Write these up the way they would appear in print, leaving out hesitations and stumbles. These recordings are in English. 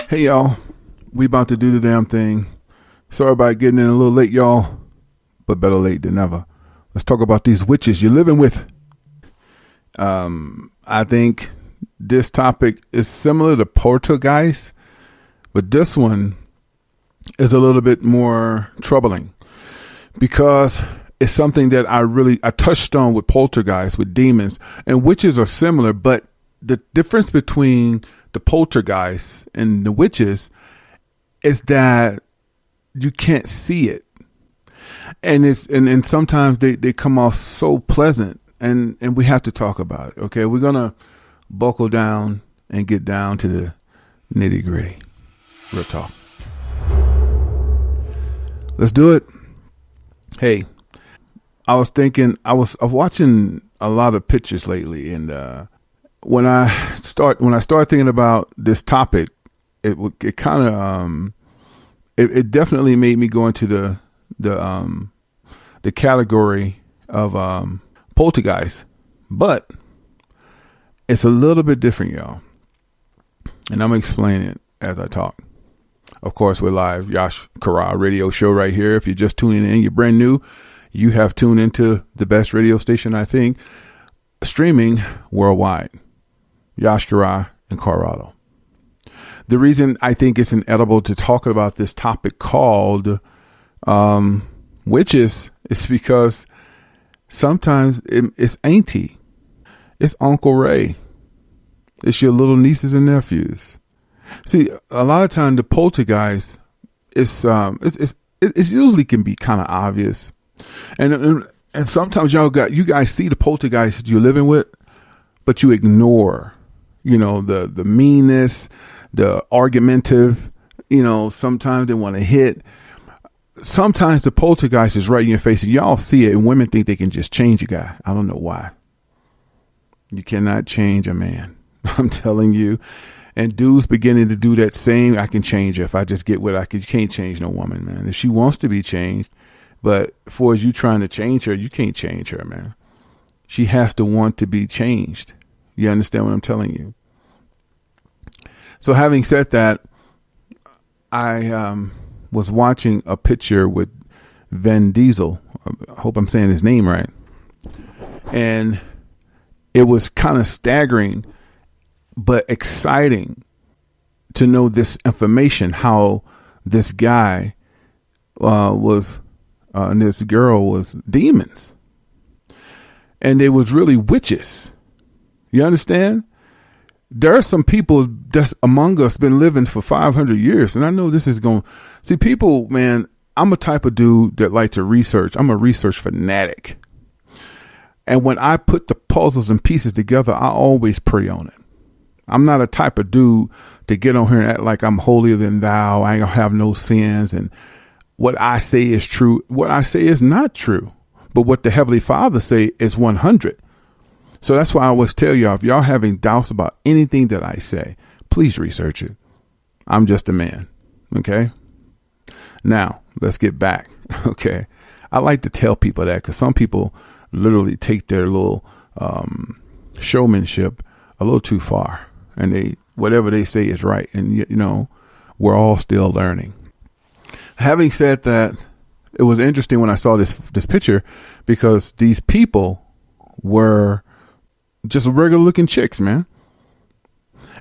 Hey y'all, we about to do the damn thing. Sorry about getting in a little late, y'all, but better late than never. Let's talk about these witches you're living with. I think this topic is similar to poltergeist, but this one is a little bit more troubling because it's something that I touched on with poltergeist, with demons, and witches are similar, but the difference between the poltergeists and the witches is that you can't see it. And and sometimes they come off so pleasant and we have to talk about it. Okay. We're going to buckle down and get down to the nitty gritty. Real talk. Let's do it. Hey, I was watching a lot of pictures lately, and when I start thinking about this topic, it kind of it definitely made me go into the category of poltergeist, but it's a little bit different, y'all, and I'm gonna explain it as I talk. Of course, we're live, Yash Kara radio show right here. If you're just tuning in, you're brand new, you have tuned into the best radio station, I think, streaming worldwide, Yash Kara in Colorado. The reason I think it's inedible to talk about this topic called witches is because sometimes it's auntie, it's Uncle Ray, it's your little nieces and nephews. See, a lot of time the poltergeist it usually can be kind of obvious, and sometimes you guys see the poltergeist you're living with, but you ignore, the meanness, the argumentative, sometimes they want to hit. Sometimes the poltergeist is right in your face and y'all see it, and women think they can just change a guy. I don't know why. You cannot change a man. I'm telling you. And dudes beginning to do that same, I can change her if I just get what I can. You can't change no woman, man. If she wants to be changed, but for you trying to change her, you can't change her, man. She has to want to be changed. You understand what I'm telling you? So having said that, I was watching a picture with Vin Diesel. I hope I'm saying his name right. And it was kind of staggering, but exciting to know this information, how this guy and this girl was demons. And they was really witches. You understand? There are some people that's among us been living for 500 years. And I know this is going, see, people, man, I'm a type of dude that like to research. I'm a research fanatic. And when I put the puzzles and pieces together, I always pray on it. I'm not a type of dude to get on here and act like I'm holier than thou. I ain't gonna have no sins. And what I say is true. What I say is not true. But what the Heavenly Father say is 100. So that's why I always tell y'all, if y'all having doubts about anything that I say, please research it. I'm just a man. Okay. Now let's get back. Okay. I like to tell people that because some people literally take their little showmanship a little too far. And whatever they say is right. And, we're all still learning. Having said that, it was interesting when I saw this picture because these people were just regular looking chicks, man.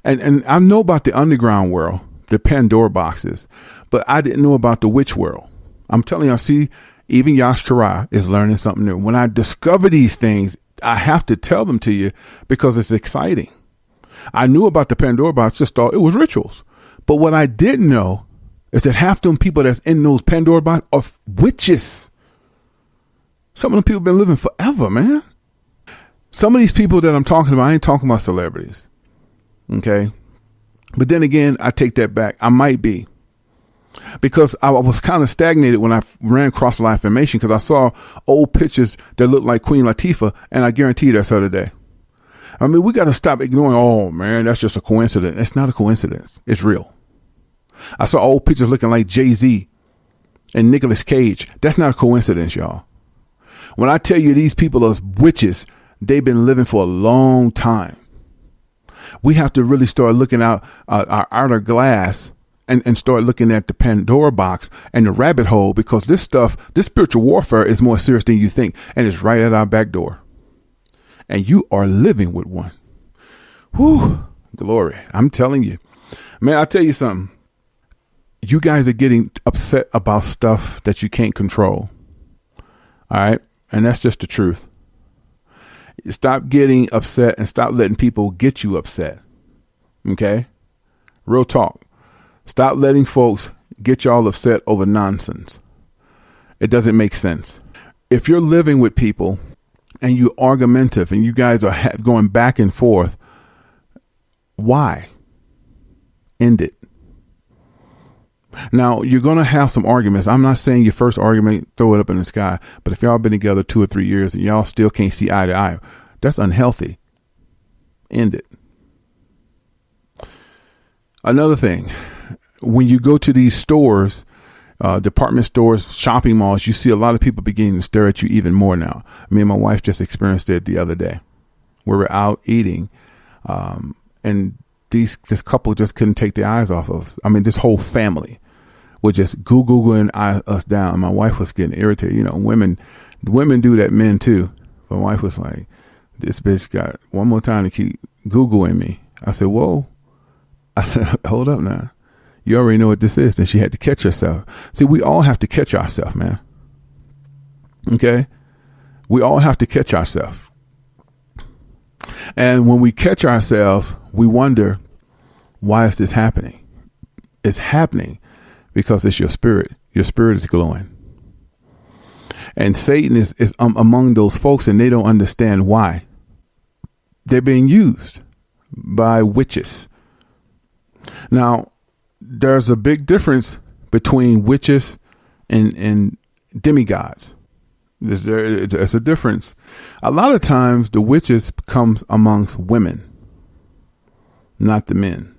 And I know about the underground world, the Pandora boxes, but I didn't know about the witch world. I'm telling you, see, even Yash Kara is learning something new. When I discover these things, I have to tell them to you because it's exciting. I knew about the Pandora box, just thought it was rituals. But what I didn't know is that half them people that's in those Pandora boxes are witches. Some of them people been living forever, man. Some of these people that I'm talking about, I ain't talking about celebrities. Okay. But then again, I take that back. I might be. Because I was kind of stagnated when I ran across a lot of information because I saw old pictures that looked like Queen Latifah, and I guarantee that's her today. I mean, we got to stop ignoring, oh, man, that's just a coincidence. It's not a coincidence. It's real. I saw old pictures looking like Jay-Z and Nicolas Cage. That's not a coincidence, y'all. When I tell you these people are witches, they've been living for a long time. We have to really start looking out our outer glass and start looking at the Pandora box and the rabbit hole, because this spiritual warfare is more serious than you think, and it's right at our back door. And you are living with one. Whew, glory. I'm telling you, man, I'll tell you something. You guys are getting upset about stuff that you can't control. All right. And that's just the truth. Stop getting upset and stop letting people get you upset. Okay. Real talk. Stop letting folks get y'all upset over nonsense. It doesn't make sense. If you're living with people and you're argumentative and you guys are going back and forth, why? End it. Now, you're going to have some arguments. I'm not saying your first argument, throw it up in the sky. But if y'all been together 2 or 3 years and y'all still can't see eye to eye, that's unhealthy. End it. Another thing, when you go to these stores, department stores, shopping malls, you see a lot of people beginning to stare at you even more now. Me and my wife just experienced it the other day. We were out eating, and this couple just couldn't take their eyes off of us. I mean, this whole family would just Googling us down. My wife was getting irritated. You know, women do that, men too. My wife was like, this bitch got one more time to keep Googling me. I said, whoa. I said, hold up now. You already know what this is. And she had to catch herself. See, we all have to catch ourselves, man. Okay? We all have to catch ourselves. And when we catch ourselves, we wonder, why is this happening? It's happening because it's your spirit. Your spirit is glowing. And Satan is among those folks, and they don't understand why. They're being used by witches. Now, there's a big difference between witches and demigods. There's a difference. A lot of times the witches comes amongst women, not the men.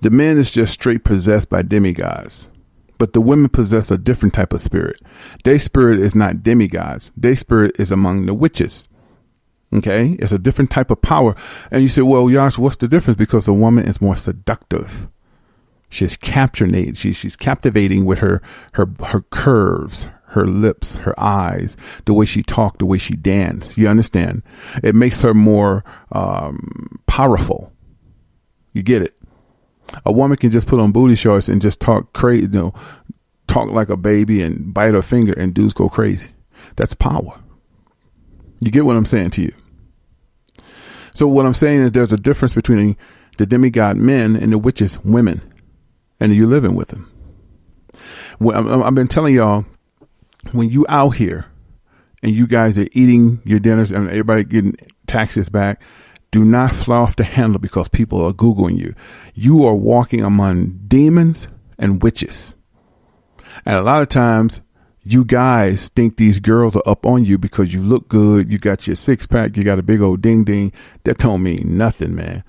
The men is just straight possessed by demigods, but the women possess a different type of spirit. Their spirit is not demigods. Their spirit is among the witches. Okay. It's a different type of power. And you say, well, Yash, what's the difference? Because a woman is more seductive. She's captivating. She's captivating with her curves, her lips, her eyes, the way she talked, the way she danced. You understand? It makes her more powerful. You get it? A woman can just put on booty shorts and just talk crazy, talk like a baby and bite her finger, and dudes go crazy. That's power. You get what I'm saying to you? So what I'm saying is there's a difference between the demigod men and the witches women, and you're living with them. I've been telling y'all, when you out here and you guys are eating your dinners and everybody getting taxes back, do not fly off the handle because people are Googling you. You are walking among demons and witches. And a lot of times you guys think these girls are up on you because you look good. You got your 6-pack. You got a big old ding ding. That don't mean nothing, man.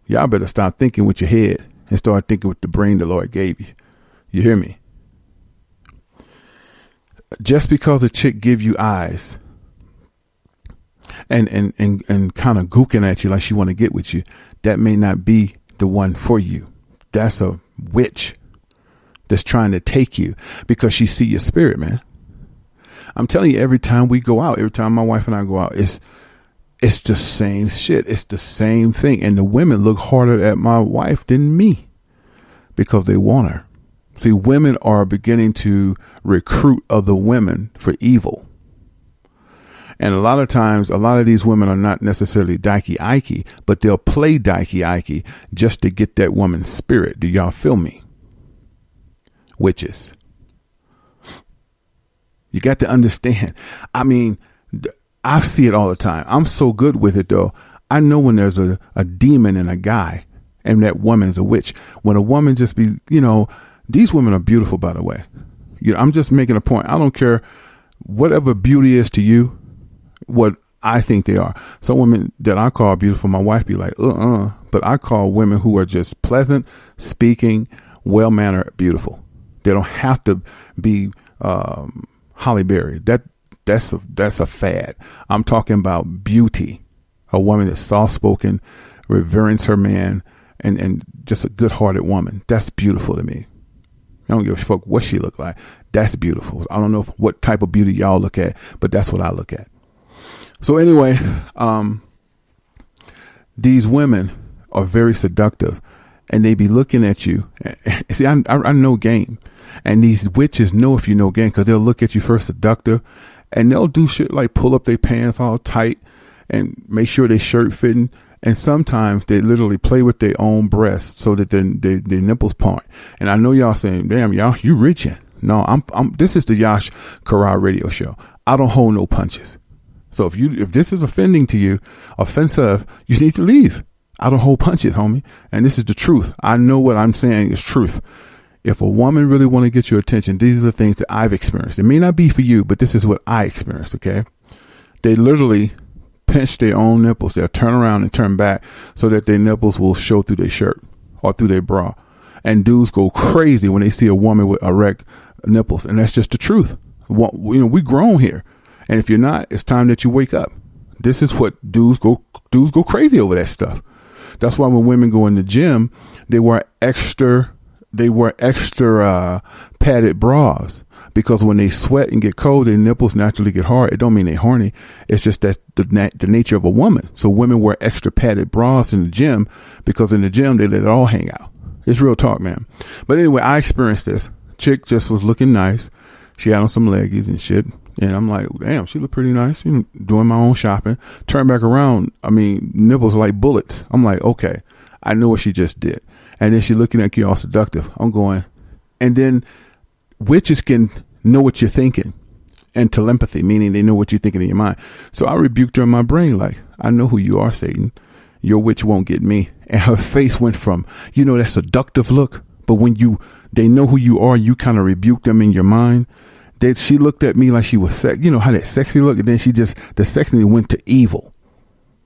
Y'all better stop thinking with your head and start thinking with the brain the Lord gave you. You hear me? Just because a chick give you eyes and kind of gooking at you like she want to get with you, that may not be the one for you. That's a witch that's trying to take you because she see your spirit, man. I'm telling you, every time we go out, every time my wife and I go out, it's the same shit. It's the same thing. And the women look harder at my wife than me because they want her. See, women are beginning to recruit other women for evil. And a lot of times, a lot of these women are not necessarily dykey-ikey, but they'll play dykey-ikey just to get that woman's spirit. Do y'all feel me? Witches. You got to understand. I mean, I see it all the time. I'm so good with it, though. I know when there's a demon in a guy and that woman's a witch. When a woman just be, these women are beautiful, by the way. I'm just making a point. I don't care whatever beauty is to you, what I think they are. Some women that I call beautiful, my wife be like, but I call women who are just pleasant, speaking, well-mannered, beautiful. They don't have to be Halle Berry. That's a fad. I'm talking about beauty. A woman that's soft-spoken, reverence her man, and just a good-hearted woman. That's beautiful to me. I don't give a fuck what she look like. That's beautiful. I don't know what type of beauty y'all look at, but that's what I look at. So anyway, these women are very seductive, and they be looking at you. See, I know game, and these witches know if you know game, because they'll look at you first seductive, and they'll do shit like pull up their pants all tight and make sure they shirt fitting. And sometimes they literally play with their own breasts so that their nipples point. And I know y'all saying, damn, y'all, you reaching. No, this is the Yash Karar radio show. I don't hold no punches. So if this is offending to you, offensive, you need to leave. I don't hold punches, homie. And this is the truth. I know what I'm saying is truth. If a woman really want to get your attention, these are the things that I've experienced. It may not be for you, but this is what I experienced. Okay. They literally pinch their own nipples. They'll turn around and turn back so that their nipples will show through their shirt or through their bra. And dudes go crazy when they see a woman with erect nipples. And that's just the truth. We grown here. And if you're not, it's time that you wake up. This is what dudes go crazy over that stuff. That's why when women go in the gym, they wear extra padded bras, because when they sweat and get cold, their nipples naturally get hard. It don't mean they're horny. It's just that's the nature of a woman. So women wear extra padded bras in the gym, because in the gym, they let it all hang out. It's real talk, man. But anyway, I experienced this. Chick just was looking nice. She had on some leggies and shit. And I'm like, damn, she looked pretty nice. Doing my own shopping. Turn back around. I mean, nipples like bullets. I'm like, okay, I know what she just did. And then she looking at you all seductive. I'm going, and then witches can know what you're thinking, and telepathy, meaning they know what you're thinking in your mind. So I rebuked her in my brain, like, I know who you are, Satan. Your witch won't get me. And her face went from, that seductive look. But when they know who you are, you kind of rebuke them in your mind. She looked at me like she was how that sexy look. And then the sexy went to evil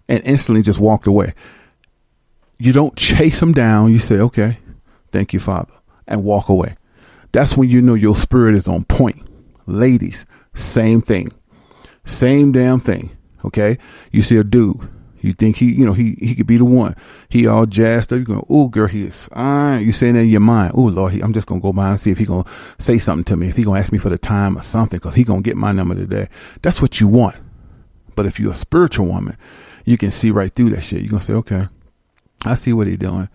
and instantly just walked away. You don't chase them down. You say, okay, thank you, Father, and walk away. That's when you know your spirit is on point. Ladies, same thing. Same damn thing. Okay. You see a dude. You think he could be the one. He all jazzed up. You go, oh, girl, he is fine. You saying that in your mind. Oh, Lord, I'm just going to go by and see if he going to say something to me. If he going to ask me for the time or something, because he going to get my number today. That's what you want. But if you're a spiritual woman, you can see right through that shit. You're going to say, okay, I see what he's doing.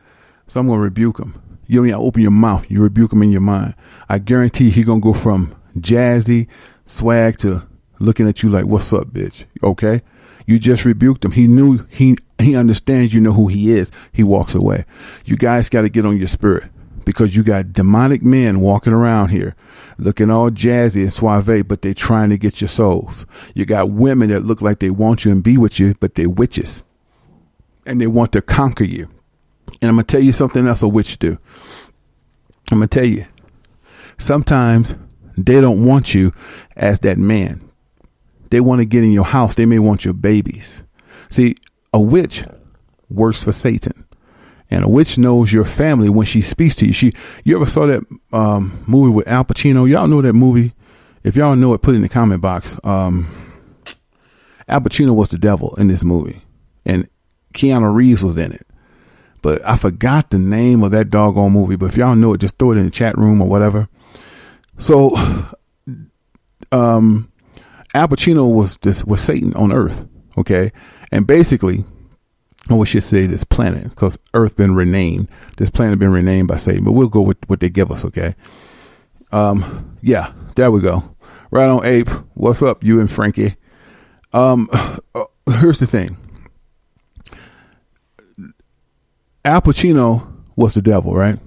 So I'm going to rebuke him. You don't even open your mouth. You rebuke him in your mind. I guarantee he going to go from jazzy swag to looking at you like, what's up, bitch? Okay. You just rebuked him. He knew he understands, you know who he is. He walks away. You guys got to get on your spirit, because you got demonic men walking around here looking all jazzy and suave, but they trying to get your souls. You got women that look like they want you and be with you, but they're witches and they want to conquer you. And I'm going to tell you something else a witch do. I'm going to tell you, sometimes they don't want you as that man. They want to get in your house. They may want your babies. See, a witch works for Satan, and a witch knows your family when she speaks to you. You ever saw that movie with Al Pacino? Y'all know that movie? If y'all know it, put it in the comment box. Al Pacino was the devil in this movie, and Keanu Reeves was in it. But I forgot the name of that doggone movie. But if y'all know it, just throw it in the chat room or whatever. So, Al Pacino was Satan on Earth, okay? And basically, we should say this planet, because Earth been renamed. This planet been renamed by Satan, but we'll go with what they give us, okay? Yeah, there we go. Right on, Ape. What's up, you and Frankie? Here's the thing. Al Pacino was the devil, right?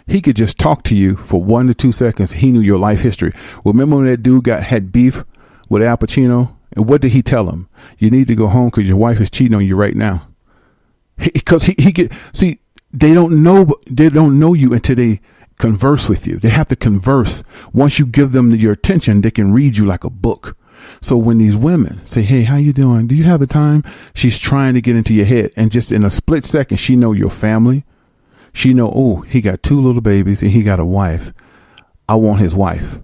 He could just talk to you for 1 to 2 seconds. He knew your life history. Remember when that dude had beef with Al Pacino? And what did he tell him? You need to go home because your wife is cheating on you right now. Because they don't know you until they converse with you. They have to converse. Once you give them your attention, they can read you like a book. So when these women say, hey, how you doing? Do you have the time? She's trying to get into your head. And just in a split second, she know your family. She know, oh, he got 2 little babies and he got a wife. I want his wife.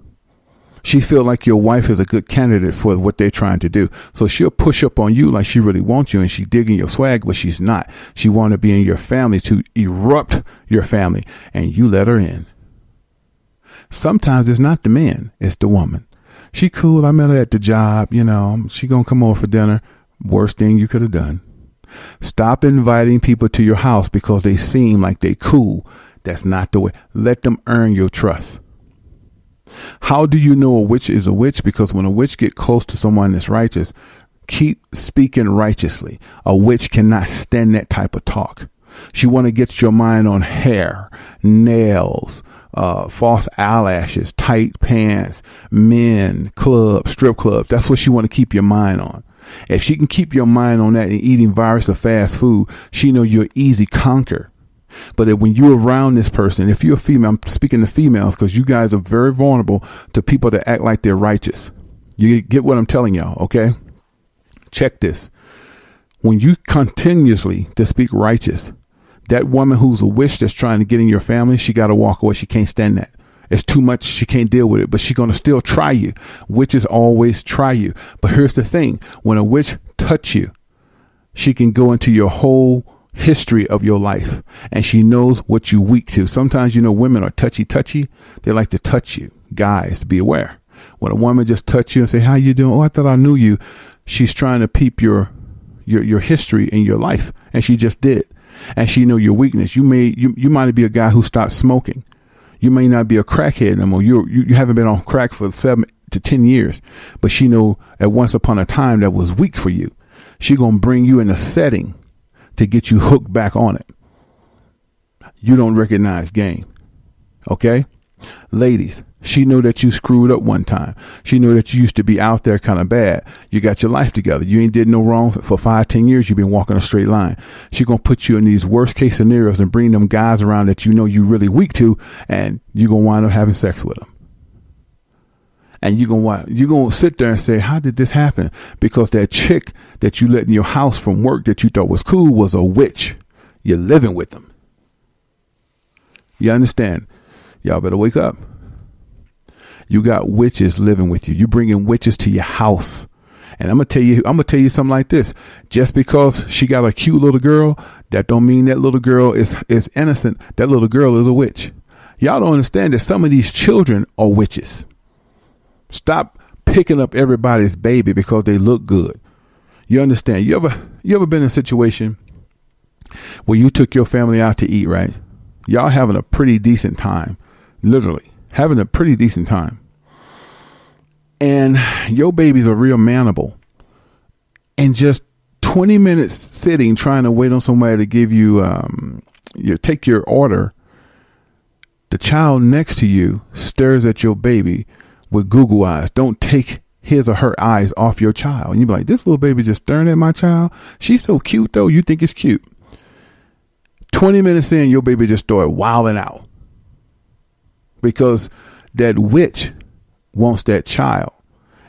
She feel like your wife is a good candidate for what they're trying to do. So she'll push up on you like she really wants you and she digging your swag, but she's not. She want to be in your family, to erupt your family, and you let her in. Sometimes it's not the man, it's the woman. She cool. I met her at the job. She going to come over for dinner. Worst thing you could have done. Stop inviting people to your house because they seem like they cool. That's not the way. Let them earn your trust. How do you know a witch is a witch? Because when a witch get close to someone that's righteous, keep speaking righteously. A witch cannot stand that type of talk. She want to get your mind on hair, nails, false eyelashes, tight pants, men, clubs, strip clubs. That's what she want to keep your mind on. If she can keep your mind on that and eating virus or fast food, she know you're easy conquer. But when you're around this person, if you're a female, I'm speaking to females because you guys are very vulnerable to people that act like they're righteous. You get what I'm telling y'all, okay? Check this. When you continuously to speak righteous, that woman who's a witch that's trying to get in your family, she got to walk away. She can't stand that. It's too much. She can't deal with it, but she's going to still try you. Witches always try you. But here's the thing. When a witch touch you, she can go into your whole history of your life and she knows what you're weak to. Sometimes, women are touchy. They like to touch you. Guys, be aware. When a woman just touch you and say, how you doing? Oh, I thought I knew you. She's trying to peep your history in your life. And she just did. And she know your weakness. You might be a guy who stopped smoking. You may not be a crackhead no more. You haven't been on crack for 7 to 10 years, but she know at once upon a time that was weak for you. She gonna bring you in a setting to get you hooked back on it. You don't recognize game. Okay? Ladies, she knew that you screwed up one time. She knew that you used to be out there kind of bad. You got your life together. You ain't did no wrong for 5-10 years. You've been walking a straight line. She going to put you in these worst case scenarios and bring them guys around that you really weak to, and you're going to wind up having sex with them. And you're going to sit there and say, how did this happen? Because that chick that you let in your house from work that you thought was cool was a witch. You're living with them. You understand? Y'all better wake up. You got witches living with you. You bringing witches to your house. And I'm going to tell you something like this. Just because she got a cute little girl, that don't mean that little girl is innocent. That little girl is a witch. Y'all don't understand that some of these children are witches. Stop picking up everybody's baby because they look good. You understand? You ever been in a situation where you took your family out to eat, right? Y'all having a pretty decent time. Literally having a pretty decent time. And your babies are real manable. And just 20 minutes sitting, trying to wait on somebody to give you, take your order. The child next to you stares at your baby with Google eyes. Don't take his or her eyes off your child. And you be like, this little baby just staring at my child. She's so cute though. You think it's cute. 20 minutes in, your baby just started wilding out. Because that witch wants that child.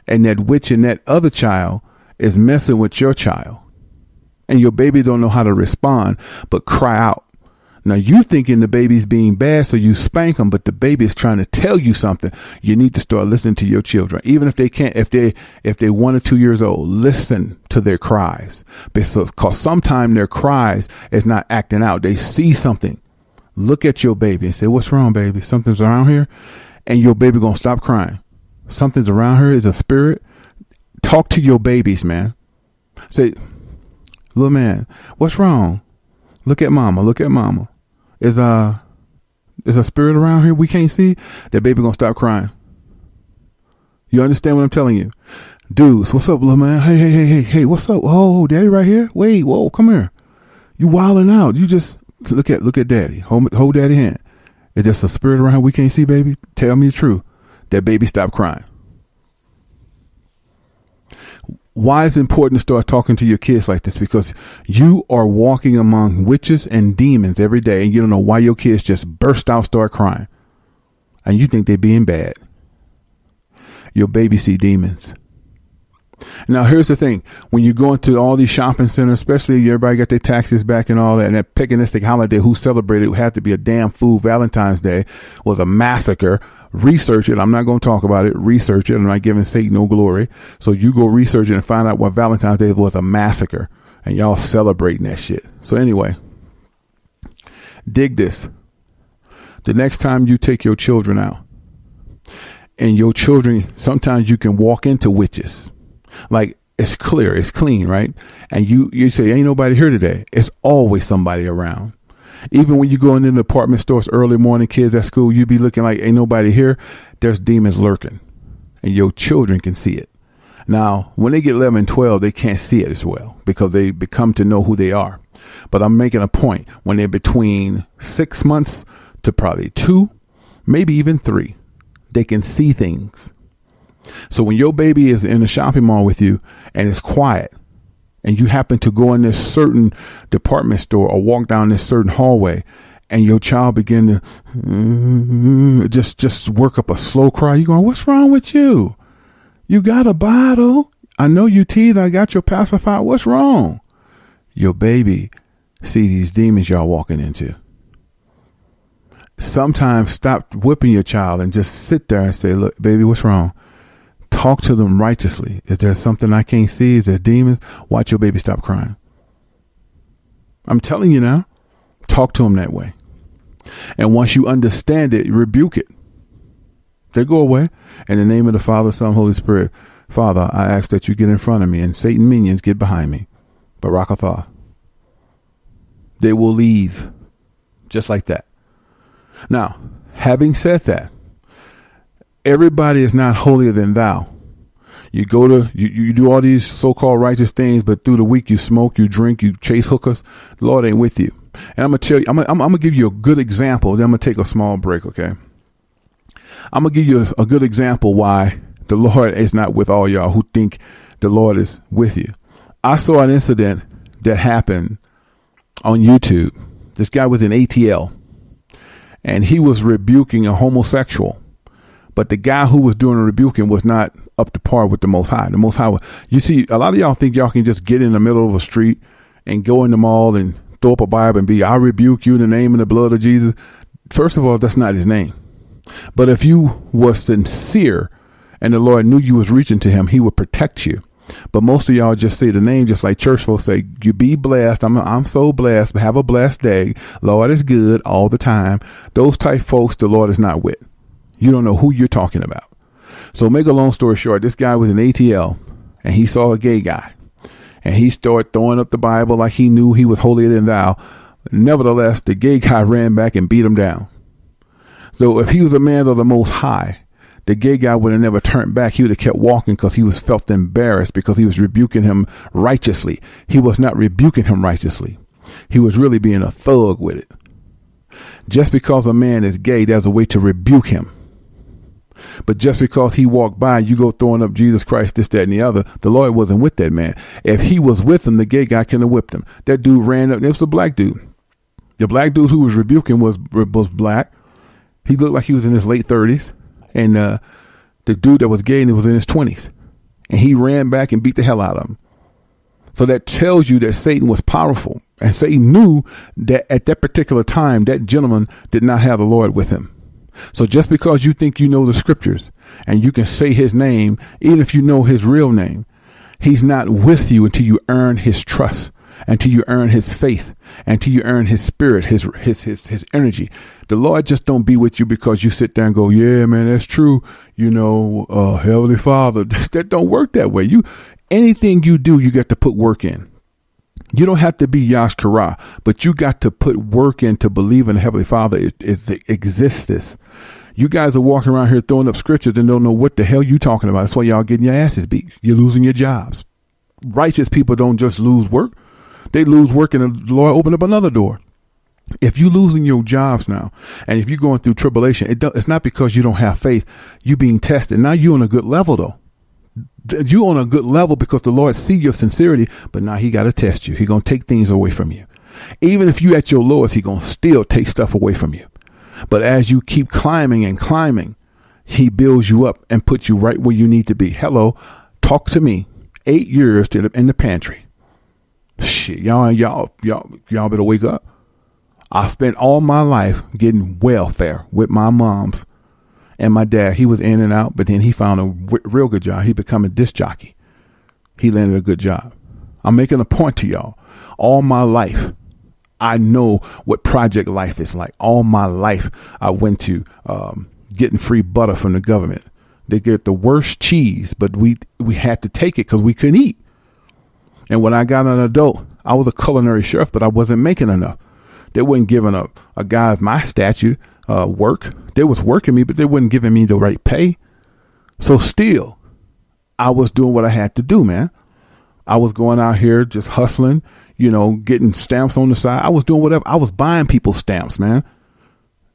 And that witch and that other child is messing with your child. And your baby don't know how to respond, but cry out. Now you thinking the baby's being bad, so you spank them, but the baby is trying to tell you something. You need to start listening to your children. Even if they can't, if they 1 or 2 years old, listen to their cries. Because sometimes their cries is not acting out. They see something. Look at your baby and say, what's wrong, baby? Something's around here. And your baby going to stop crying. Something's around her. Is a spirit. Talk to your babies, man. Say, little man, what's wrong? Look at mama. Look at mama. Is a spirit around here we can't see? That baby going to stop crying. You understand what I'm telling you? Dudes, what's up, little man? Hey, what's up? Oh, daddy right here? Wait, whoa, come here. You wilding out. You just look at daddy. Hold daddy hand. Is just a spirit around here we can't see, baby? Tell me the truth. That baby stop crying. Why is it important to start talking to your kids like this? Because you are walking among witches and demons every day, and you don't know why your kids just burst out, start crying, and you think they're being bad. Your baby see demons. Now, here's the thing. When you go into all these shopping centers, especially everybody got their taxes back and all that, and that paganistic holiday who celebrated it had to be a damn fool. Valentine's Day was a massacre. Research it. I'm not going to talk about it. Research it. I'm not giving Satan no glory. So you go research it and find out what Valentine's Day was a massacre. And y'all celebrating that shit. So anyway, dig this. The next time you take your children out, and your children, sometimes you can walk into witches. Like, it's clear, it's clean, right? And you say, ain't nobody here today. It's always somebody around. Even when you go into the department stores early morning, kids at school, you be looking like ain't nobody here. There's demons lurking, and your children can see it. Now, when they get 11, 12, they can't see it as well because they become to know who they are. But I'm making a point. When they're between 6 months to probably 2, maybe even 3, they can see things. So when your baby is in a shopping mall with you and it's quiet, and you happen to go in this certain department store or walk down this certain hallway, and your child begin to just work up a slow cry, you going, what's wrong with you? You got a bottle. I know you teeth. I got your pacifier. What's wrong? Your baby see these demons y'all walking into. Sometimes stop whipping your child and just sit there and say, look, baby, what's wrong? Talk to them righteously. Is there something I can't see? Is there demons? Watch your baby stop crying. I'm telling you now, talk to them that way. And once you understand it, rebuke it. They go away. In the name of the Father, Son, Holy Spirit. Father, I ask that you get in front of me and Satan minions get behind me. Barakatha. They will leave just like that. Now, having said that, everybody is not holier than thou. You go to, you do all these so-called righteous things, but through the week you smoke, you drink, you chase hookers. The Lord ain't with you. And I'm going to tell you, I'm going to give you a good example. Then I'm going to take a small break, okay? I'm going to give you a good example why the Lord is not with all y'all who think the Lord is with you. I saw an incident that happened on YouTube. This guy was in ATL, and he was rebuking a homosexual. But the guy who was doing the rebuking was not up to par with the Most High. The Most High, you see, a lot of y'all think y'all can just get in the middle of a street and go in the mall and throw up a Bible and be, I rebuke you in the name and the blood of Jesus. First of all, that's not his name. But if you were sincere and the Lord knew you was reaching to him, he would protect you. But most of y'all just say the name, just like church folks say, you be blessed. I'm so blessed. Have a blessed day. Lord is good all the time. Those type folks, the Lord is not with. You don't know who you're talking about. So make a long story short, this guy was in ATL and he saw a gay guy and he started throwing up the Bible like he knew he was holier than thou. Nevertheless, the gay guy ran back and beat him down. So if he was a man of the Most High, the gay guy would have never turned back. He would have kept walking because he was felt embarrassed because he was rebuking him righteously. He was not rebuking him righteously. He was really being a thug with it. Just because a man is gay, there's a way to rebuke him. But just because he walked by, you go throwing up Jesus Christ, this, that, and the other. The Lord wasn't with that man. If he was with him, the gay guy couldn't have whipped him. That dude ran up. It was a black dude. The black dude who was rebuking was black. He looked like he was in his late 30s. And the dude that was gay and was in his 20s. And he ran back and beat the hell out of him. So that tells you that Satan was powerful. And Satan knew that at that particular time, that gentleman did not have the Lord with him. So just because you think you know the scriptures and you can say his name, even if you know his real name, he's not with you until you earn his trust, until you earn his faith, until you earn his spirit, his energy. The Lord just don't be with you because you sit there and go, yeah, man, that's true. You know, Heavenly Father, that don't work that way. Anything you do, you got to put work in. You don't have to be Yashkara, but you got to put work in to believe in the Heavenly Father. It exists. You guys are walking around here throwing up scriptures and don't know what the hell you talking about. That's why y'all getting your asses beat. You're losing your jobs. Righteous people don't just lose work. They lose work and the Lord open up another door. If you losing your jobs now, and if you're going through tribulation, it's not because you don't have faith. You being tested. Now you're on a good level though. You on a good level because the Lord see your sincerity, but now he got to test you. He going to take things away from you. Even if you at your lowest, he going to still take stuff away from you. But as you keep climbing and climbing, he builds you up and puts you right where you need to be. Hello, talk to me 8 years in the pantry. Shit, y'all better wake up. I spent all my life getting welfare with my moms and my dad. He was in and out, but then he found a real good job. He became a disc jockey. He landed a good job. I'm making a point to y'all. All my life, I know what project life is like. All my life, I went to getting free butter from the government. They get the worst cheese, but we had to take it because we couldn't eat. And when I got an adult, I was a culinary chef, but I wasn't making enough. They wasn't giving a guy of my stature work. They was working me, but they wasn't giving me the right pay. So still, I was doing what I had to do, man. I was going out here just hustling, getting stamps on the side. I was doing whatever. I was buying people's stamps, man.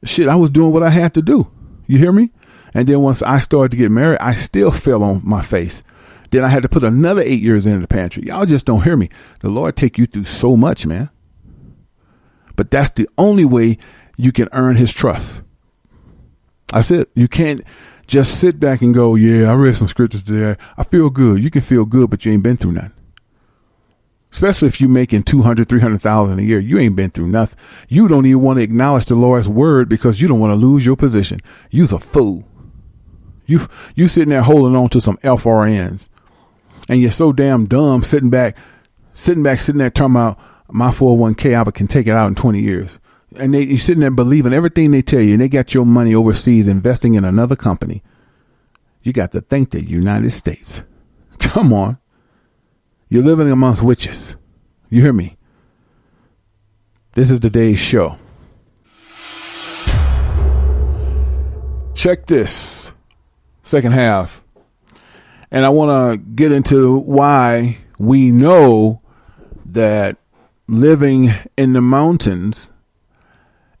Shit, I was doing what I had to do. You hear me? And then once I started to get married, I still fell on my face. Then I had to put another 8 years in the pantry. Y'all just don't hear me. The Lord take you through so much, man. But that's the only way you can earn his trust. That's it. You can't just sit back and go, yeah, I read some scriptures today. I feel good. You can feel good, but you ain't been through nothing. Especially if you're making 200, 300,000 a year. You ain't been through nothing. You don't even want to acknowledge the Lord's word because you don't want to lose your position. You's a fool. You sitting there holding on to some FRNs. And you're so damn dumb sitting there talking about my 401k, I can take it out in 20 years. And you're sitting there believing everything they tell you, and they got your money overseas investing in another company. You got to think the United States. Come on. You're living amongst witches. You hear me? This is today's show. Check this. Second half. And I want to get into why we know that living in the mountains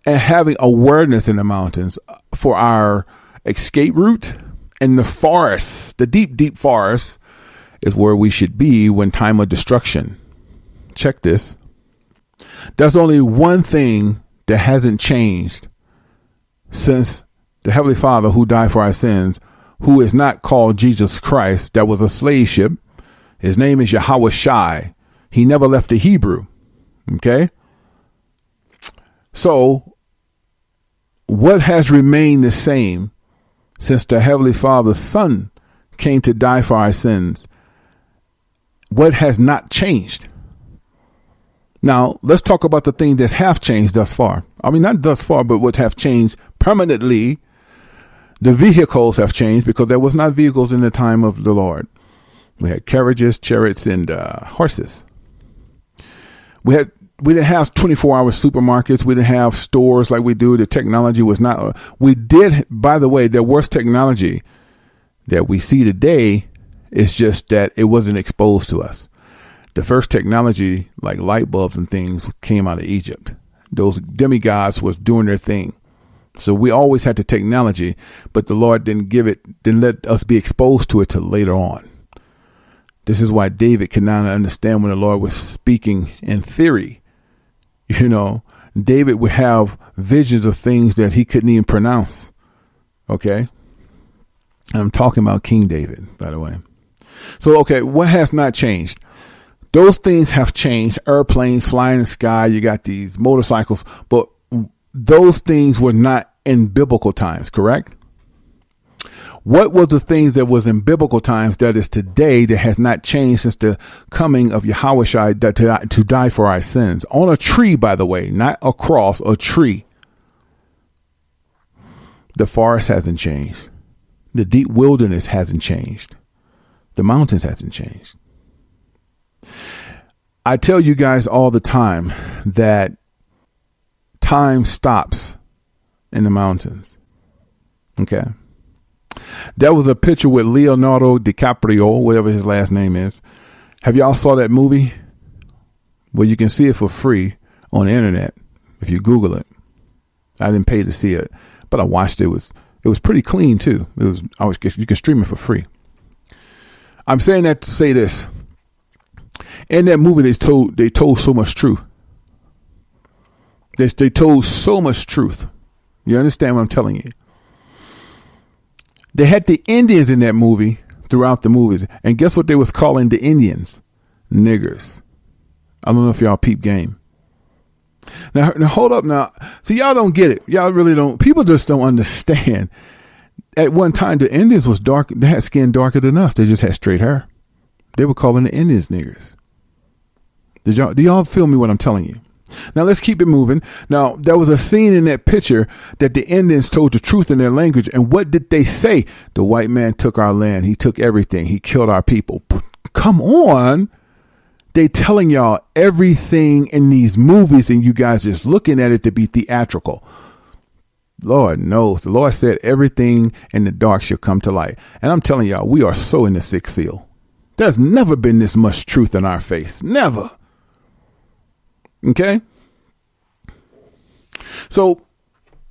and having awareness in the mountains for our escape route and the forest, the deep, deep forest is where we should be when time of destruction. Check this. There's only one thing that hasn't changed since the Heavenly Father who died for our sins, who is not called Jesus Christ, that was a slave ship. His name is Yahweh Shai. He never left the Hebrew. Okay. So what has remained the same since the Heavenly Father's Son came to die for our sins? What has not changed? Now, let's talk about the things that have changed thus far. I mean, not thus far, but what have changed permanently. The vehicles have changed because there was not vehicles in the time of the Lord. We had carriages, chariots, and horses. We didn't have 24-hour supermarkets. We didn't have stores like we do. The technology was not. We did, by the way, there was technology that we see today. It's just that it wasn't exposed to us. The first technology, like light bulbs and things, came out of Egypt. Those demigods was doing their thing. So we always had the technology, but the Lord didn't let us be exposed to it till later on. This is why David could not understand when the Lord was speaking in theory. David would have visions of things that he couldn't even pronounce. Okay. I'm talking about King David, by the way. So, okay, what has not changed? Those things have changed. Airplanes flying in the sky. You got these motorcycles, but those things were not in biblical times, correct? What was the things that was in biblical times that is today that has not changed since the coming of Yahweh Shai to die for our sins? On a tree, by the way, not a cross, a tree. The forest hasn't changed. The deep wilderness hasn't changed. The mountains hasn't changed. I tell you guys all the time that time stops in the mountains. Okay. There was a picture with Leonardo DiCaprio, whatever his last name is. Have y'all saw that movie? Well, you can see it for free on the internet if you Google it. I didn't pay to see it, but I watched it. It was pretty clean too. You can stream it for free. I'm saying that to say this. In that movie, they told so much truth. They told so much truth. You understand what I'm telling you? They had the Indians in that movie throughout the movies. And guess what they was calling the Indians? Niggers. I don't know if y'all peep game. Now hold up now. See, y'all don't get it. Y'all really don't. People just don't understand. At one time, the Indians was dark. They had skin darker than us. They just had straight hair. They were calling the Indians niggers. Do y'all feel me what I'm telling you? Now let's keep it moving. Now there was a scene in that picture that the Indians told the truth in their language. And what did they say? The white man took our land. He took everything. He killed our people. Come on. They telling y'all everything in these movies and you guys just looking at it to be theatrical. Lord knows. The Lord said everything in the dark shall come to light. And I'm telling y'all, we are so in the sixth seal. There's never been this much truth in our face. Never. Okay. So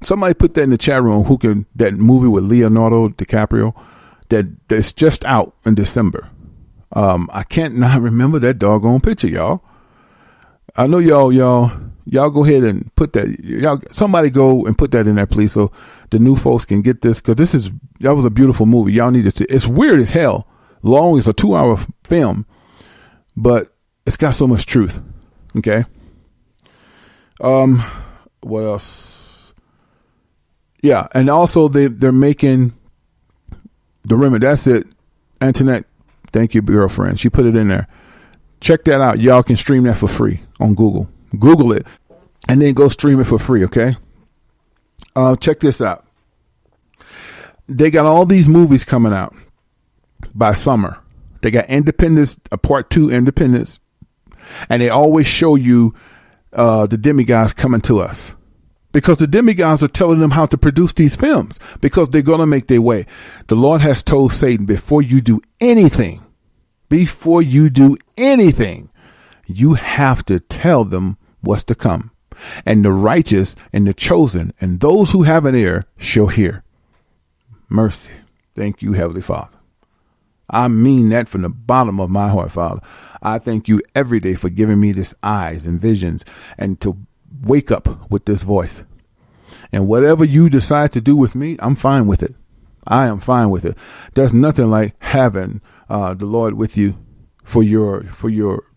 somebody put that in the chat room. That movie with Leonardo DiCaprio that's just out in December. I can't not remember that doggone picture, y'all. I know y'all go ahead and put that. Somebody go and put that in there, please, so the new folks can get this, because that was a beautiful movie. Y'all need to see. It's weird as hell. Long. It's a 2-hour film, but it's got so much truth. Okay. What else? Yeah, and also they're making the remedy. That's it. Antoinette, thank you, girlfriend. She put it in there. Check that out. Y'all can stream that for free on Google. Google it, and then go stream it for free. Okay. Check this out. They got all these movies coming out by summer. They got Independence, Part 2 Independence, and they always show you the demigods coming to us, because the demigods are telling them how to produce these films, because they're going to make their way. The Lord has told Satan, before you do anything, you have to tell them what's to come. And the righteous and the chosen and those who have an ear shall hear. Mercy. Thank you, Heavenly Father. I mean that from the bottom of my heart, Father. I thank you every day for giving me this eyes and visions and to wake up with this voice. And whatever you decide to do with me, I'm fine with it. I am fine with it. There's nothing like having the Lord with you for your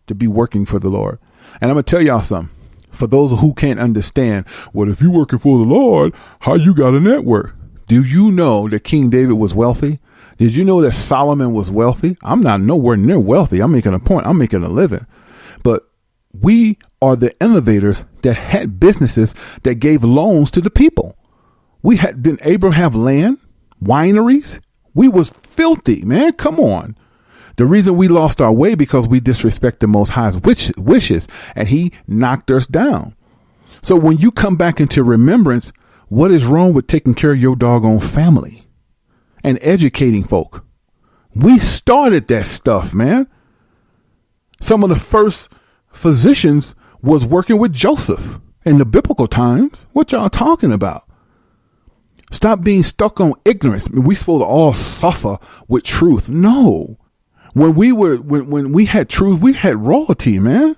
to be working for the Lord. And I'm going to tell y'all something. For those who can't understand, well, if you're working for the Lord, how you got a network? Do you know that King David was wealthy? Did you know that Solomon was wealthy? I'm not nowhere near wealthy. I'm making a point. I'm making a living. But we are the innovators that had businesses that gave loans to the people. Didn't Abram have land, wineries? We was filthy, man. Come on. The reason we lost our way because we disrespect the Most High's wishes, and he knocked us down. So when you come back into remembrance, what is wrong with taking care of your doggone family and educating folk? We started that stuff, man. Some of the first physicians was working with Joseph in the biblical times. What y'all talking about? Stop being stuck on ignorance. I mean, we supposed to all suffer with truth. No. When we had truth, we had royalty, man.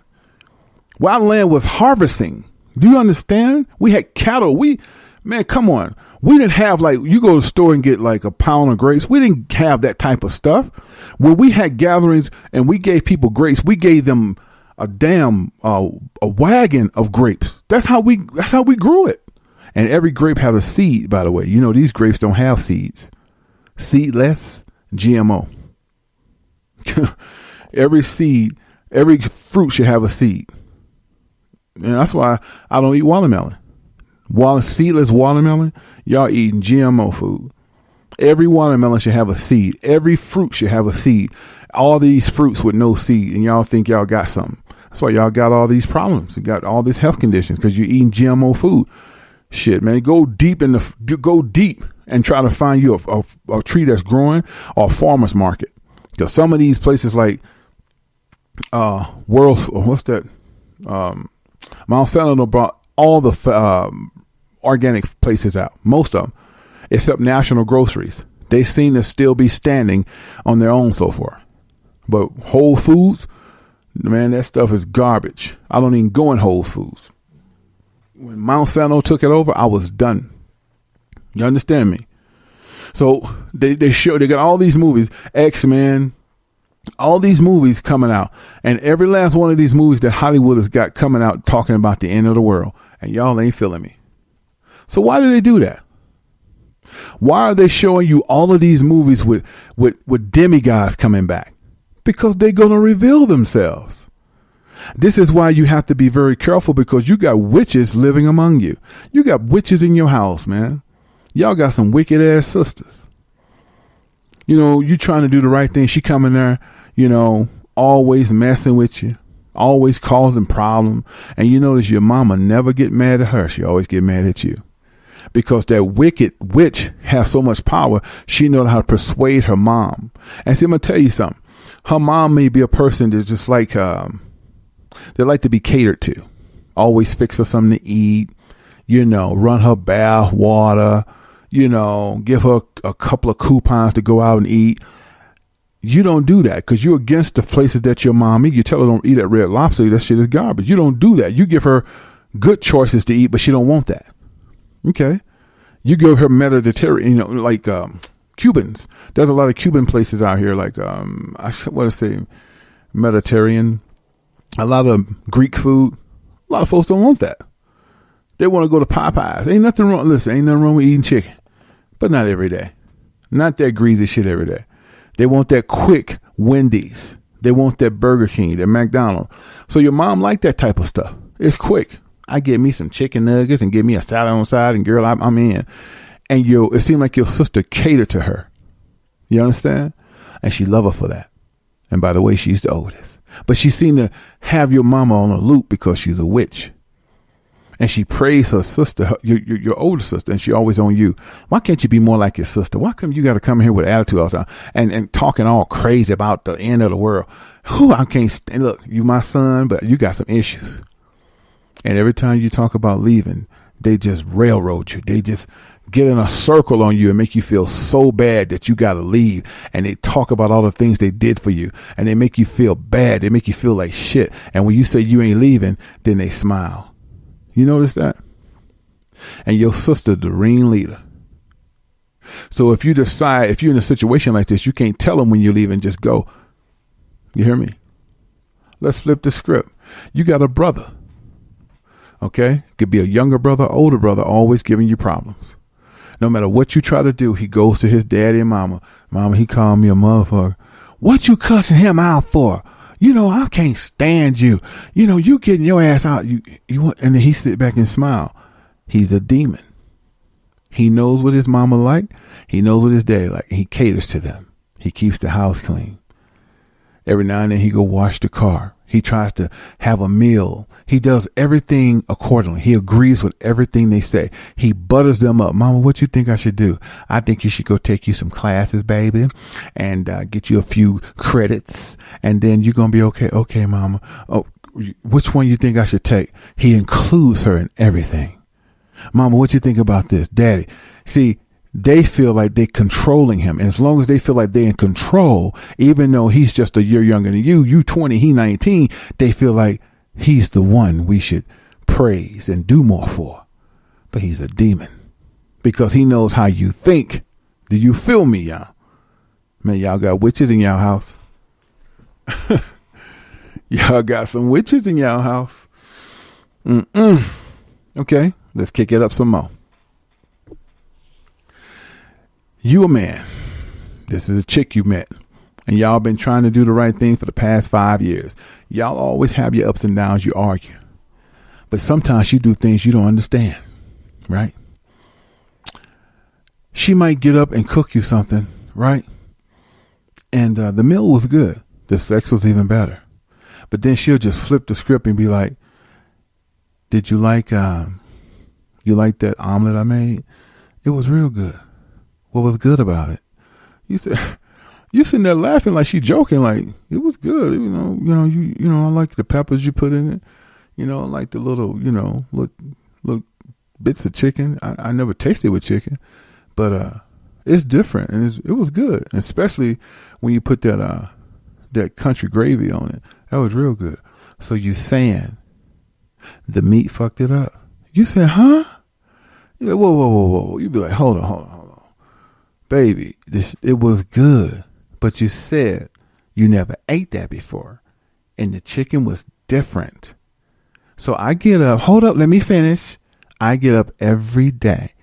While land was harvesting. Do you understand? We had cattle. Man, come on. We didn't have, like, you go to the store and get like a pound of grapes. We didn't have that type of stuff. When we had gatherings and we gave people grapes, we gave them a wagon of grapes. That's how we grew it. And every grape had a seed, by the way. You know, these grapes don't have seeds. Seedless, GMO. Every fruit should have a seed. And that's why I don't eat watermelon. Seedless watermelon, y'all eating GMO food. Every watermelon should have a seed. Every fruit should have a seed. All these fruits with no seed, and y'all think y'all got something. That's why y'all got all these problems. You got all these health conditions because you're eating GMO food. Shit, man, go deep and try to find you a tree that's growing or a farmer's market. Because some of these places like Mount Sentinel brought all the organic places out, most of them, except National Groceries. They seem to still be standing on their own so far. But Whole Foods, man, that stuff is garbage. I don't even go in Whole Foods. When Mount Sentinel took it over, I was done. You understand me? So they got all these movies, X-Men, all these movies coming out, and every last one of these movies that Hollywood has got coming out talking about the end of the world, and y'all ain't feeling me. So why do they do that? Why are they showing you all of these movies with demigods coming back? Because they're going to reveal themselves. This is why you have to be very careful, because you got witches living among you. You got witches in your house, man. Y'all got some wicked ass sisters. You know, you trying to do the right thing. She coming there, you know, always messing with you, always causing problem. And you notice your mama never get mad at her. She always get mad at you. Because that wicked witch has so much power, she knows how to persuade her mom. And see, I'm going to tell you something. Her mom may be a person that's just like, they like to be catered to. Always fix her something to eat, you know, run her bath water, you know, give her a couple of coupons to go out and eat. You don't do that because you're against the places that your mom eat. You tell her don't eat at Red Lobster. That shit is garbage. You don't do that. You give her good choices to eat, but she don't want that. Okay. You give her Mediterranean, you know, like Cubans. There's a lot of Cuban places out here, like I want to say Mediterranean. A lot of Greek food. A lot of folks don't want that. They want to go to Popeyes. Ain't nothing wrong. Listen, ain't nothing wrong with eating chicken, but not every day. Not that greasy shit every day. They want that quick Wendy's. They want that Burger King, that McDonald's. So your mom like that type of stuff. It's quick. I get me some chicken nuggets and get me a salad on the side, and girl, I'm in. And it seemed like your sister catered to her. You understand? And she love her for that. And by the way, she's the oldest. But she seemed to have your mama on a loop because she's a witch. And she praised her sister, your older sister, and she always on you. Why can't you be more like your sister? Why come you got to come here with attitude all the time and talking all crazy about the end of the world? I can't stand. Look, you my son, but you got some issues. And every time you talk about leaving, they just railroad you. They just get in a circle on you and make you feel so bad that you got to leave. And they talk about all the things they did for you, and they make you feel bad. They make you feel like shit. And when you say you ain't leaving, then they smile. You notice that? And your sister, the ringleader. So if you decide, if you're in a situation like this, you can't tell them when you're leaving, just go. You hear me? Let's flip the script. You got a brother. Okay? Could be a younger brother, older brother, always giving you problems. No matter what you try to do, he goes to his daddy and mama. Mama, he called me a motherfucker. What you cussing him out for? You know, I can't stand you. You know, you getting your ass out. You want, and then he sit back and smile. He's a demon. He knows what his mama like. He knows what his daddy like. He caters to them. He keeps the house clean. Every now and then he go wash the car. He tries to have a meal. He does everything accordingly. He agrees with everything they say. He butters them up. Mama, what you think I should do? I think you should go take you some classes, baby, and get you a few credits, and then you're going to be okay. Okay, mama. Oh, which one you think I should take? He includes her in everything. Mama, what you think about this? Daddy. See, they feel like they're controlling him. And as long as they feel like they're in control, even though he's just a year younger than you 20, he 19, they feel like he's the one we should praise and do more for. But he's a demon because he knows how you think. Do you feel me, y'all? Man, y'all got witches in y'all house. Y'all got some witches in y'all house. Okay, let's kick it up some more. You a man. This is a chick you met. And y'all been trying to do the right thing for the past 5 years. Y'all always have your ups and downs. You argue. But sometimes you do things you don't understand. Right? She might get up and cook you something. Right? And the meal was good. The sex was even better. But then she'll just flip the script and be like, did you like that omelet I made? It was real good. What was good about it? You sitting there laughing like she joking, like it was good. You know, I like the peppers you put in it. You know, I like the little, look bits of chicken. I never tasted with chicken, but it's different and it was good, especially when you put that country gravy on it. That was real good. So you saying the meat fucked it up? You said, huh? You like, whoa. You be like, hold on. baby, it was good, but you said you never ate that before, and the chicken was different. So I get up. Hold up, let me finish. I get up every day.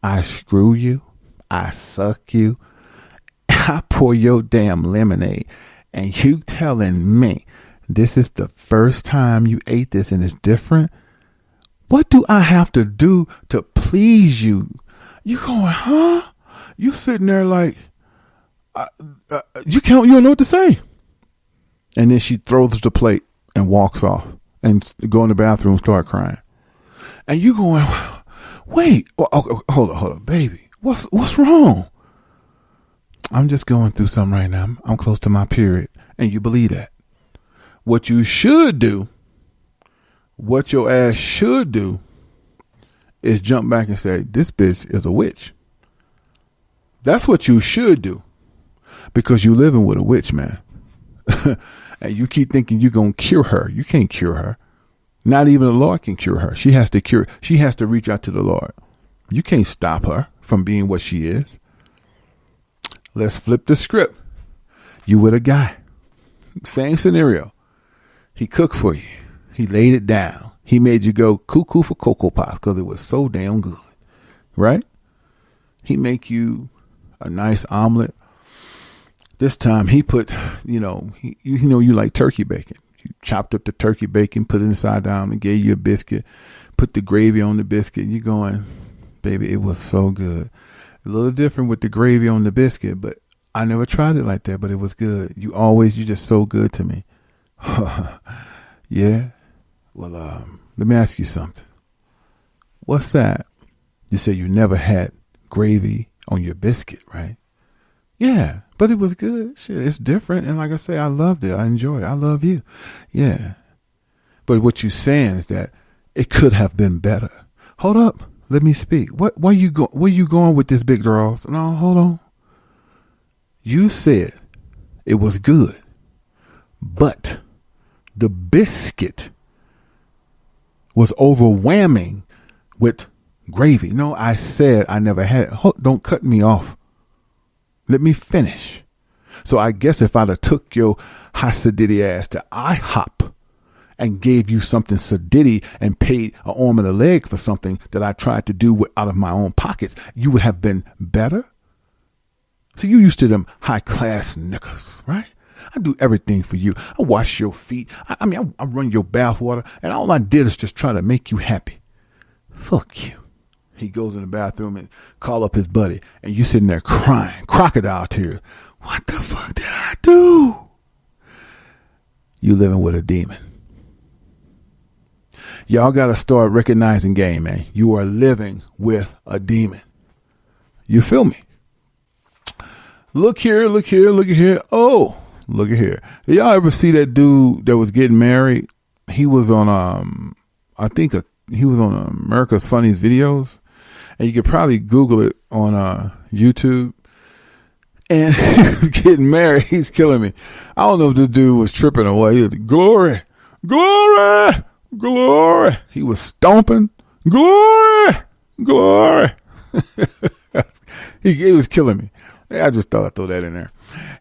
I screw you. I suck you. I pour your damn lemonade, and you telling me this is the first time you ate this and it's different? What do I have to do to please you? You going, huh? You sitting there like, you don't know what to say. And then she throws the plate and walks off and go in the bathroom and start crying. And you going, wait, hold on, baby. What's wrong? I'm just going through something right now. I'm close to my period. And you believe that. What you should do, what your ass should do, is jump back and say, this bitch is a witch. That's what you should do. Because you living with a witch, man. And you keep thinking you're going to cure her. You can't cure her. Not even the Lord can cure her. She has to reach out to the Lord. You can't stop her from being what she is. Let's flip the script. You with a guy. Same scenario. He cooked for you. He laid it down. He made you go cuckoo for Cocoa Pops because it was so damn good. Right? He make you a nice omelet. This time he put, you like turkey bacon. You chopped up the turkey bacon, put it inside down, and gave you a biscuit. Put the gravy on the biscuit. You going, baby, it was so good. A little different with the gravy on the biscuit, but I never tried it like that, but it was good. You just so good to me. Yeah? Well, let me ask you something. What's that? You said you never had gravy on your biscuit, right? Yeah, but it was good. Shit, it's different. And like I say, I loved it. I enjoy it. I love you. Yeah. But what you're saying is that it could have been better. Hold up. Let me speak. Where you going with this, big girls? No, hold on. You said it was good, but the biscuit was overwhelming with gravy. No, I said I never had it. Don't cut me off. Let me finish. So I guess if I'd have took your Hasidity ass to IHOP and gave you something sedity and paid an arm and a leg for something that I tried to do out of my own pockets, you would have been better. So you used to them high class niggas, right? I do everything for you. I wash your feet. I run your bath water, and all I did is just try to make you happy. Fuck you. He goes in the bathroom and call up his buddy, and you sitting there crying, crocodile tears. What the fuck did I do? You living with a demon. Y'all got to start recognizing game, man. You are living with a demon. You feel me? Look here. Oh, look at here. Did y'all ever see that dude that was getting married? He was on, he was on America's Funniest Videos. And you could probably Google it on YouTube. And he was getting married. He's killing me. I don't know if this dude was tripping or what. He was glory, glory, glory. He was stomping. Glory, glory. He was killing me. I just thought I'd throw that in there.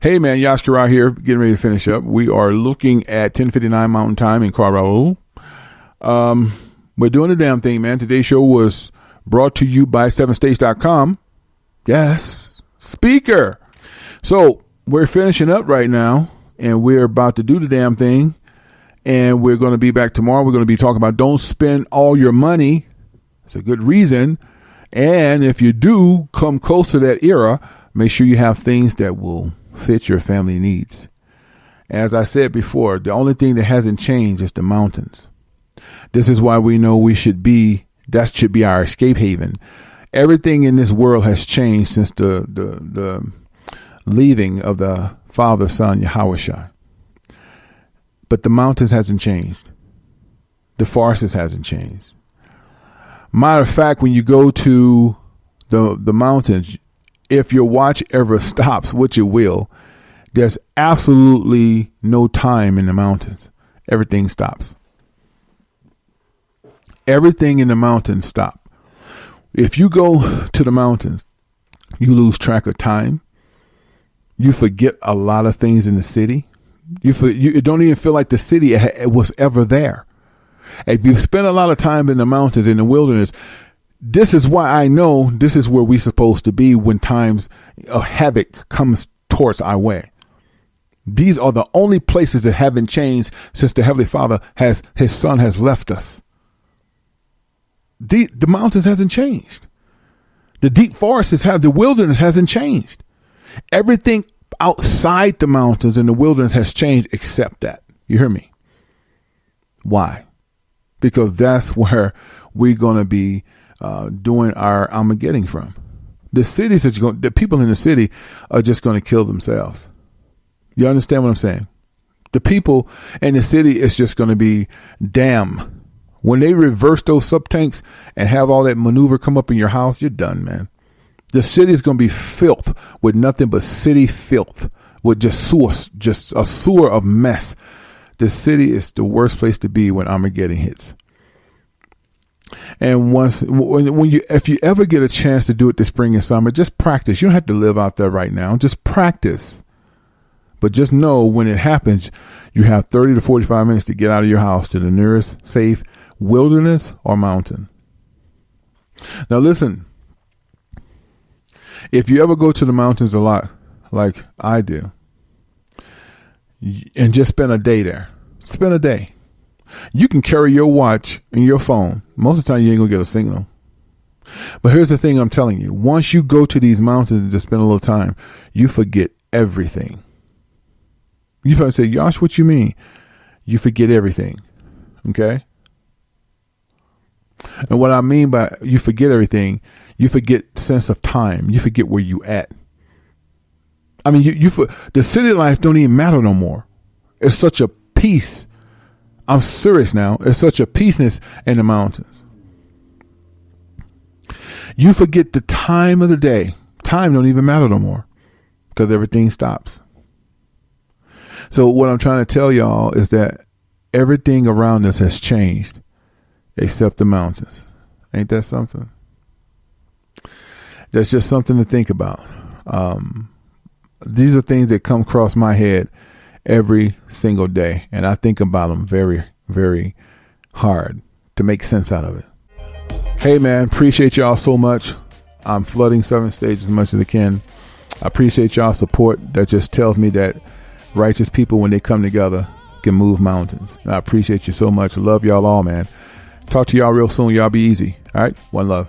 Hey, man, Yashkar out here getting ready to finish up. We are looking at 10:59 Mountain Time in Colorado. We're doing the damn thing, man. Today's show was brought to you by 7states.com. Yes, speaker. So we're finishing up right now, and we're about to do the damn thing. And we're going to be back tomorrow. We're going to be talking about don't spend all your money. It's a good reason. And if you do come close to that era, make sure you have things that will fit your family needs. As I said before, the only thing that hasn't changed is the mountains. This is why we know that should be our escape haven. Everything in this world has changed since the leaving of the Father, Son, Yahushua. But the mountains hasn't changed. The forest hasn't changed. Matter of fact, when you go to the mountains, if your watch ever stops, which it will, there's absolutely no time in the mountains. Everything stops. Everything in the mountains stop. If you go to the mountains You lose track of time. You forget a lot of things in the city. You don't even feel like the city was ever there. If you spend a lot of time in the mountains, in the wilderness, this is why I know this is where we're supposed to be when times of havoc comes towards our way. These are the only places that haven't changed since the Heavenly Father his Son has left us. The mountains hasn't changed. The deep forests the wilderness hasn't changed. Everything outside the mountains and the wilderness has changed except that. You hear me? Why? Because that's where we're going to be doing our Armageddon from. The cities the people in the city are just going to kill themselves. You understand what I'm saying? The people in the city is just going to be damn. When they reverse those sub-tanks and have all that maneuver come up in your house, you're done, man. The city is going to be filth with nothing but city filth, with just a sewer of mess. The city is the worst place to be when Armageddon hits. And if you ever get a chance to do it this spring and summer, just practice. You don't have to live out there right now. Just practice. But just know when it happens, you have 30 to 45 minutes to get out of your house to the nearest safe wilderness or mountain. Now listen, if you ever go to the mountains a lot, like I do, and just spend a day there, spend a day. You can carry your watch and your phone. Most of the time you ain't gonna get a signal. But here's the thing I'm telling you. Once you go to these mountains and just spend a little time, you forget everything. You probably say, Josh, what you mean? You forget everything. Okay? And what I mean by you forget everything, you forget sense of time. You forget where you at. I mean, the city life don't even matter no more. It's such a peace. I'm serious now. It's such a peaceness in the mountains. You forget the time of the day. Time don't even matter no more because everything stops. So what I'm trying to tell y'all is that everything around us has changed except the mountains. Ain't that something? That's just something to think about. These are things that come across my head every single day, and I think about them very, very hard to make sense out of it. Hey, man, appreciate y'all so much. I'm flooding 7th Stage as much as I can. I appreciate y'all support. That just tells me that righteous people, when they come together, can move mountains. And I appreciate you so much. Love y'all all, man. Talk to y'all real soon. Y'all be easy. All right? One love.